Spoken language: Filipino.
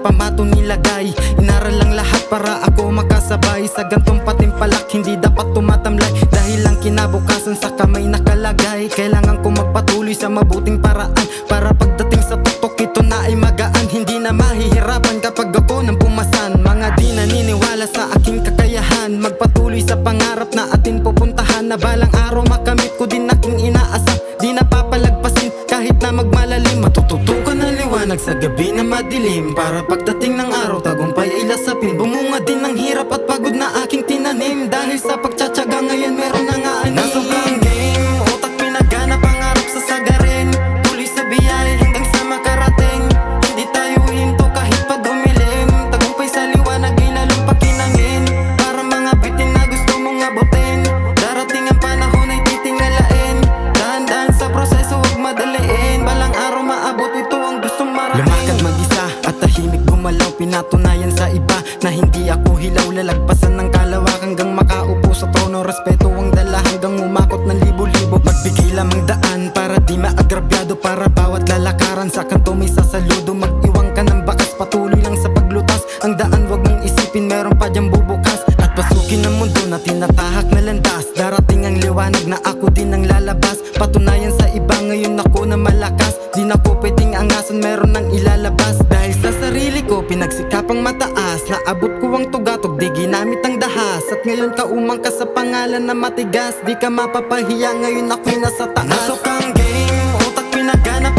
pa mato nilagay. Inaral lang lahat para ako makasabay sa gantong patimpalak, hindi dapat tumatamlay. Dahil ang kinabukasan sa kamay nakalagay. Kailangan ko magpatuloy sa mabuting paraan, para pagdating sa tuktok ito na ay magaan. Hindi na mahihirapan kapag ako nang pumasan. Mga di naniniwala sa aking kakayahan, magpatuloy sa pangarap na atin pupuntahan. Na balang araw makamit ko din aking inaasam, di napapalagpasin kahit na magmalalim. Matututukan ng liwanag sa gabi na madilim, para pagdating ng araw tagumpay ay lasapin. Bumunga din ng hirap at pagod na aking tinanim, dahil sa pagtsatsaga ngayon meron na nga anim. Nasukang game, utak pinagana, pangarap sa sagarin, tuloy sa biyay hanggang sa makarating. Hindi tayo hinto kahit pa dumilim, tagumpay sa liwanag ay lalong pakinangin. Para mga bitin na gusto mong abutin, darating ang panahon ay titingalain. Dahan-dahan sa proseso, huwag madaliin, balang araw maabot ito ang gustong marating. Lumakad mag-isa at tahimik gumalaw, pinatunayan sa iba na hindi ako hilaw. Lalagpasan ng kalawak hanggang makaupo sa trono, respeto ang dala hanggang umakot ng libo-libo. Magbigay lamang daan para di maagrabyado, para bawat lalakaran sa kanto may sasaludo. Mag-iwang ka ng bakas, patuloy lang sa paglutas. Ang daan wag mong isipin, meron pa diyang bubukas. At pasukin ang mundo na tinatahak na landas, darating ang liwanag na ako din ang lalabas. Patunayan sa iba ngayon ako na malakas, di na ko pwedeng angasan, meron nang ilalabas. Dahil sa sarili ko pinagsikapang mataas, naabot ko ang tugatog, di ginamit ang dahas. At ngayon kaumang ka sa pangalan na matigas, di ka mapapahiya, ngayon ako'y nasa taas. Nasok ang game, utak pinagana,